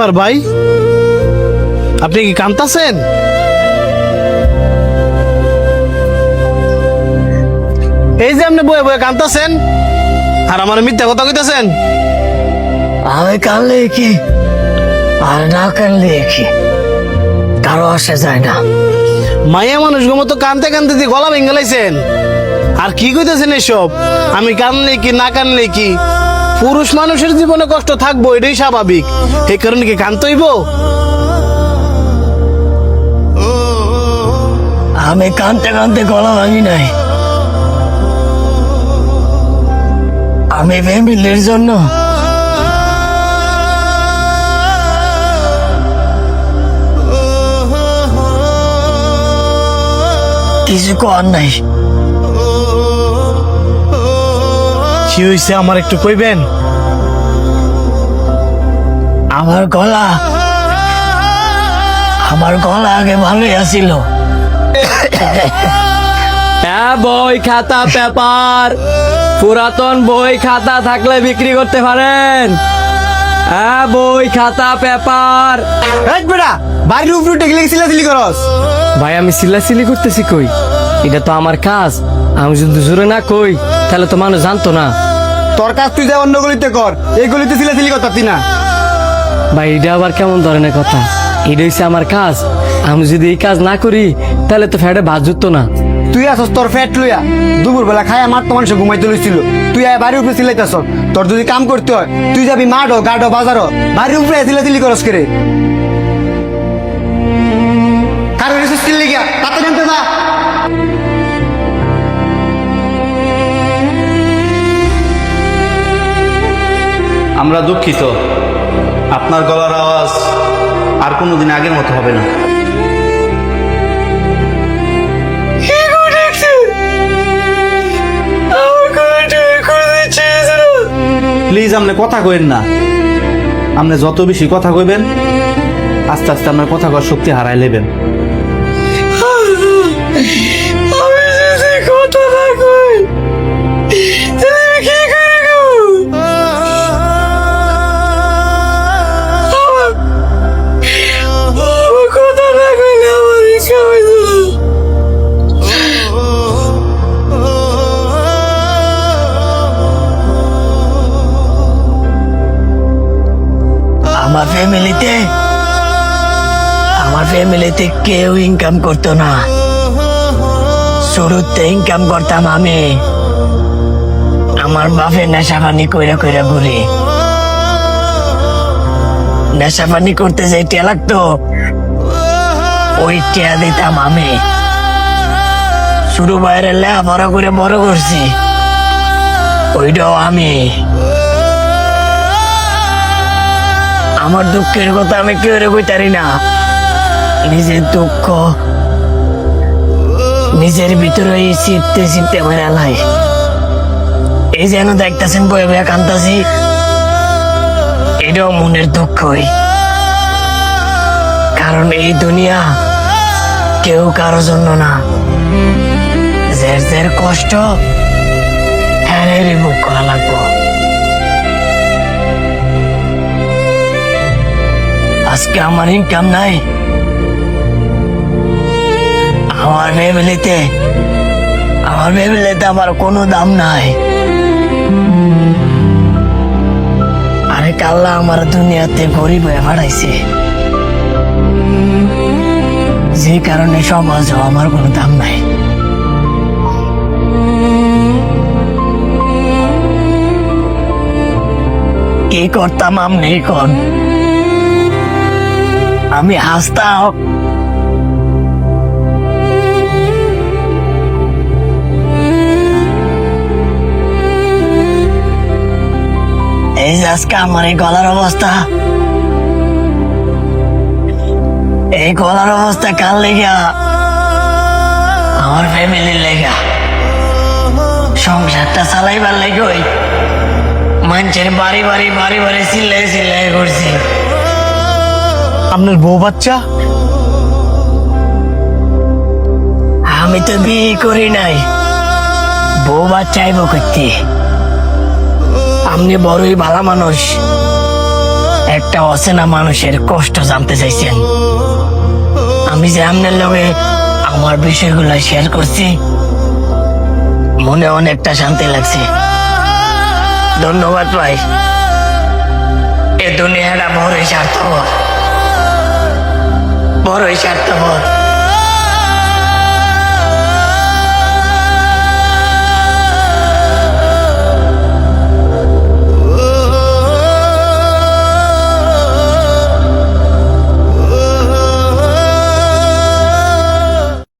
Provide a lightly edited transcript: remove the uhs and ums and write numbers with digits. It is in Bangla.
ব্যাপার ভাই, আপনি কি কাঁদতাছেন? এই যে আপনি বয়ে বয়ে কাঁদতাছেন আর আমার মিথ্যা কথা কইতাছেন। আমি কানলে কি আর না কানলে কি কারো আসে যায় না। মাইয়া মানুষ মতো কানতে কানতে দিয়ে গলা ভেঙে লাইছেন। আর কি কইতেছেন এসব? আমি কানলে কি না কানলে কি, পুরুষ মানুষের জীবনে কষ্ট থাকবো, এটাই স্বাভাবিক। এই কারণে কি কানতে হইব? আমি কানতে কানতে গলা ভাঙি নাই। আমি ফ্যামিলির জন্য কিছু কর নাই। কি হইছে আমার একটু কইবেন? আমার গলা আগে ভালোই আছিল। বই খাতা পেপার, পুরাতন বই খাতা থাকলে বিক্রি করতে পারেন। বই খাতা পেপার। বাড়ির উপরে টেকলে সিলাসিলি করস? ভাই আমি সিলাসিলি করতেছি কই? এটা তো আমার কাজ। আমি যদি জোরে না কই তাহলে তো মানুষ জানতো না। তোর কাজ তুই যা অন্য গলিতে কর, এই গলিতে সিলাসিলি করতাতি না। ভাই এটা আবার কেমন ধরনের কথা? এটা হচ্ছে আমার কাজ। আমি যদি এই কাজ না করি তাহলে তো ফ্যাটে ভাত জুটতো না। তুই আসস তোর ফ্যাট লইয়া, দুপুর বেলা খাই আমার তো মানুষ ঘুমাইতে লইছিল, তুই আয় বাড়ির উপরে সিলাইতেছ। তোর যদি কাম করতে হয় তুই যাবি মাঠো গাঢ় বাজারও, বাড়ির উপরে সিলাসিলি করস করে। কারো রিসোর্স কিনলে গিয়া তাতে জানতে না। আমরা দুঃখিত, আপনার গলার আওয়াজ আর কোনোদিন আগের মতো হবে না। প্লিজ আপনি কথা কইেন না। আপনি যত বেশি কথা কইবেন আস্তে আস্তে আপনার কথা কওয়ার শক্তি হারাই নেবেন। আমার ফ্যামিলিতে কেউ ইনকাম করতো না। শুরুতে ইনকাম করতাম আমি। আমার বাপের নেশাপানি কইরা কইরা ঘুরি। নেশাপানি করতে যে টিয়া লাগতো ওই টিয়া দিতাম আমি। শুরু বাইরে লেখাপড়া করে বড় করছি, ওইটাও আমি। আমার দুঃখের কথা আমি কেউ কইতারি না। নিজের দুঃখ নিজের ভিতরে চিপতে চিপতে মেরা লাই। এই যেন দেখতেছেন বয়ে বয়ে কান্দাছি, এটাও মনের দুঃখই। কারণ এই দুনিয়া কেউ কারো জন্য না। যার কষ্ট হ্যাঁ মুখ করা লাগবো। আজকে আমার ইনকাম নাই, আমার ফ্যামিলিতে আমার কোনো দাম নাই। আরে কাল্লা আমার দুনিয়াতে গরিব হয়ে পাঠাইছে, যে কারণে সমাজও আমার কোনো দাম নাই। কি করতাম আমনি কোন? আমি হাসতাম, এই যে আজকে আমার এই গলার অবস্থা, এই গলার অবস্থা কার লেগা? আমার ফ্যামিলির লেগা। সংসারটা চালাইবার লেগে ওই মানুষের বাড়ি চিল্লাই চিল্লাই করছি। আপনার বউ বাচ্চা? আমি তো বিয়ে করি নাই, বউ বাচ্চা চাইব করতে। আপনি বড়ই ভালো মানুষ, একটা অচেনা মানুষের কষ্ট জানতে চাইছেন। আমি যে আপনার লগে আমার বিষয়গুলো শেয়ার করছি, মনে অনেকটা শান্তি লাগছে। ধন্যবাদ ভাই। এ দুনিয়াটা বড়ই স্বার্থপর, বড়ই স্বার্থপর।